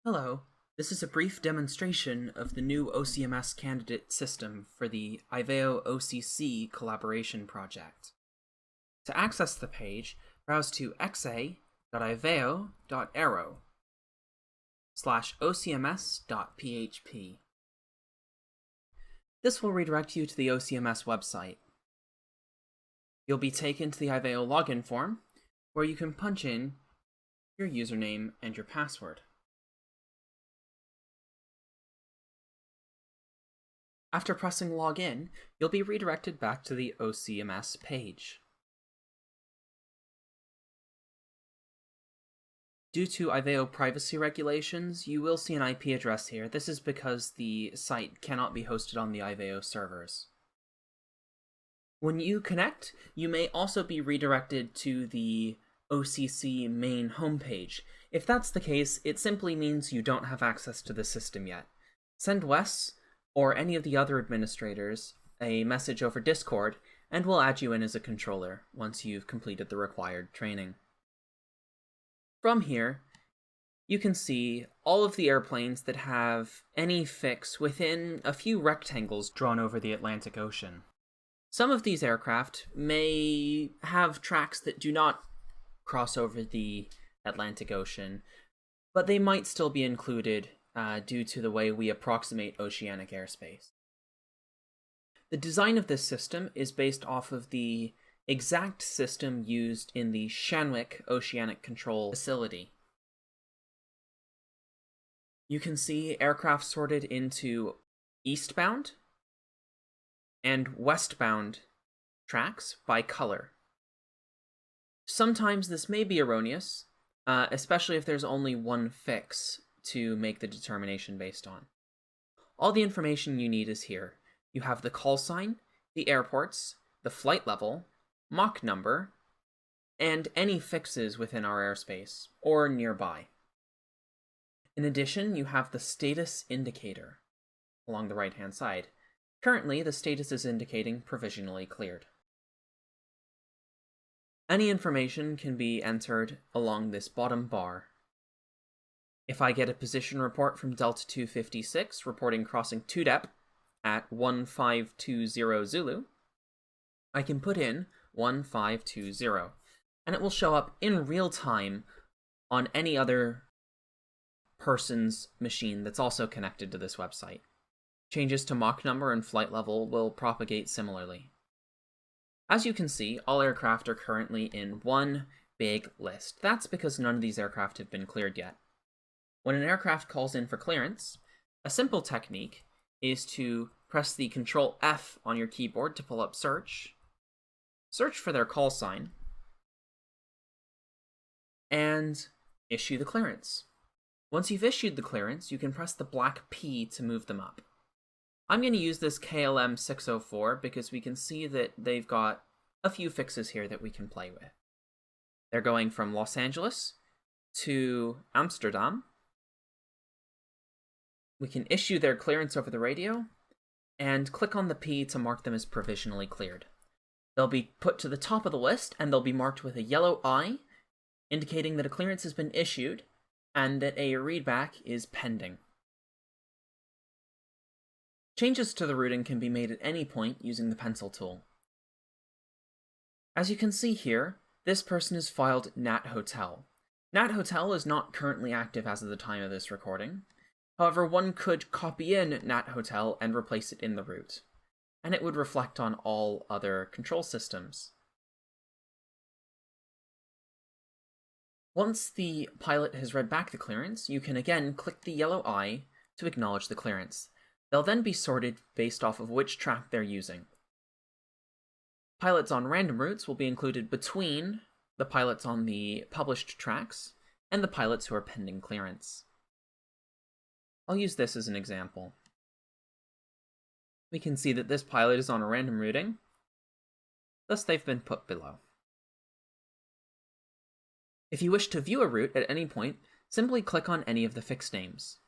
Hello, this is a brief demonstration of the new OCMS candidate system for the IVAO OCC collaboration project. To access the page, browse to xa.ivao.arrow/ocms.php. This will redirect you to the OCMS website. You'll be taken to the IVAO login form, where you can punch in your username and your password. After pressing Login, you'll be redirected back to the OCMS page. Due to IVAO privacy regulations, you will see an IP address here. This is because the site cannot be hosted on the IVAO servers. When you connect, you may also be redirected to the OCC main homepage. If that's the case, it simply means you don't have access to the system yet. Send Wes or any of the other administrators a message over Discord, and we'll add you in as a controller once you've completed the required training. From here, you can see all of the airplanes that have any fix within a few rectangles drawn over the Atlantic Ocean. Some of these aircraft may have tracks that do not cross over the Atlantic Ocean, but they might still be included due to the way we approximate oceanic airspace. The design of this system is based off of the exact system used in the Shanwick Oceanic Control Facility. You can see aircraft sorted into eastbound and westbound tracks by color. Sometimes this may be erroneous, especially if there's only one fix to make the determination based on. All the information you need is here. You have the call sign, the airports, the flight level, Mach number, and any fixes within our airspace, or nearby. In addition, you have the status indicator along the right-hand side. Currently, the status is indicating provisionally cleared. Any information can be entered along this bottom bar. If I get a position report from Delta 256 reporting crossing TUDEP at 1520 Zulu, I can put in 1520, and it will show up in real time on any other person's machine that's also connected to this website. Changes to Mach number and flight level will propagate similarly. As you can see, all aircraft are currently in one big list. That's because none of these aircraft have been cleared yet. When an aircraft calls in for clearance, a simple technique is to press the Control F on your keyboard to pull up search for their call sign, and issue the clearance. Once you've issued the clearance, you can press the black P to move them up. I'm going to use this KLM 604 because we can see that they've got a few fixes here that we can play with. They're going from Los Angeles to Amsterdam. We can issue their clearance over the radio, and click on the P to mark them as provisionally cleared. They'll be put to the top of the list, and they'll be marked with a yellow I, indicating that a clearance has been issued, and that a readback is pending. Changes to the routing can be made at any point using the pencil tool. As you can see here, this person is filed Nat Hotel. Nat Hotel is not currently active as of the time of this recording. However, one could copy in Nat Hotel and replace it in the route, and it would reflect on all other control systems. Once the pilot has read back the clearance, you can again click the yellow I to acknowledge the clearance. They'll then be sorted based off of which track they're using. Pilots on random routes will be included between the pilots on the published tracks and the pilots who are pending clearance. I'll use this as an example. We can see that this pilot is on a random routing, thus they've been put below. If you wish to view a route at any point, simply click on any of the fixed names.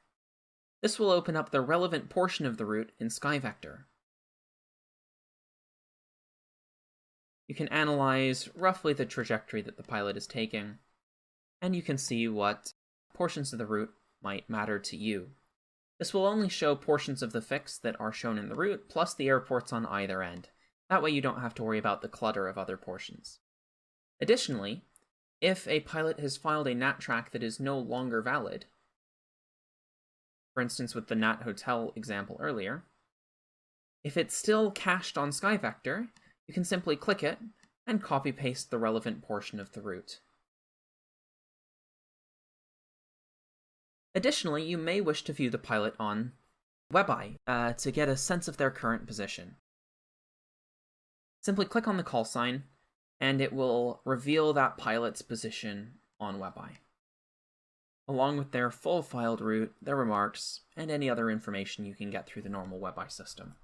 This will open up the relevant portion of the route in SkyVector. You can analyze roughly the trajectory that the pilot is taking, and you can see what portions of the route might matter to you. This will only show portions of the fix that are shown in the route, plus the airports on either end. That way you don't have to worry about the clutter of other portions. Additionally, if a pilot has filed a NAT track that is no longer valid, for instance with the NAT Hotel example earlier, if it's still cached on SkyVector, you can simply click it and copy-paste the relevant portion of the route. Additionally, you may wish to view the pilot on WebEye to get a sense of their current position. Simply click on the call sign, and it will reveal that pilot's position on WebEye, along with their full filed route, their remarks, and any other information you can get through the normal WebEye system.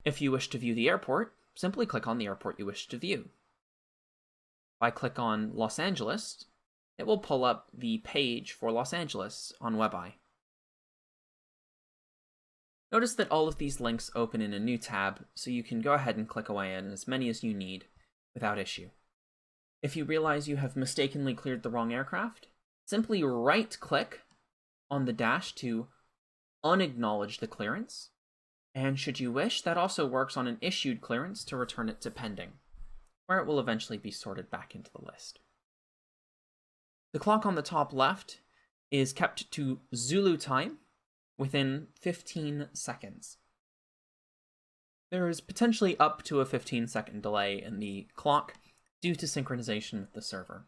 If you wish to view the airport, simply click on the airport you wish to view. If I click on Los Angeles, it will pull up the page for Los Angeles on WebEye. Notice that all of these links open in a new tab, so you can go ahead and click away on as many as you need without issue. If you realize you have mistakenly cleared the wrong aircraft, simply right-click on the dash to unacknowledge the clearance, and should you wish, that also works on an issued clearance to return it to pending, where it will eventually be sorted back into the list. The clock on the top left is kept to Zulu time within 15 seconds. There is potentially up to a 15-second delay in the clock due to synchronization with the server.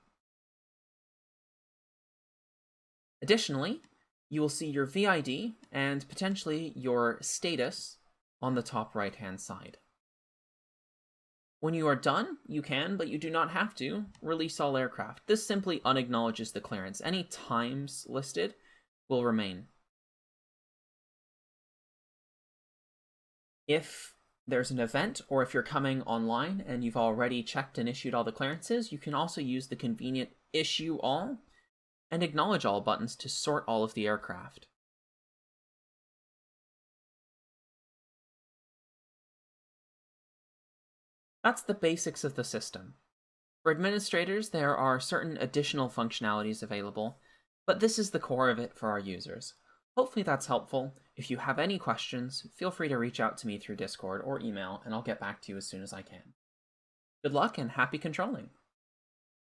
Additionally, you will see your VID and potentially your status on the top right-hand side. When you are done, you can, but you do not have to, release all aircraft. This simply unacknowledges the clearance. Any times listed will remain. If there's an event, or if you're coming online and you've already checked and issued all the clearances, you can also use the convenient Issue All and Acknowledge All buttons to sort all of the aircraft. That's the basics of the system. For administrators, there are certain additional functionalities available, but this is the core of it for our users. Hopefully that's helpful. If you have any questions, feel free to reach out to me through Discord or email, and I'll get back to you as soon as I can. Good luck and happy controlling!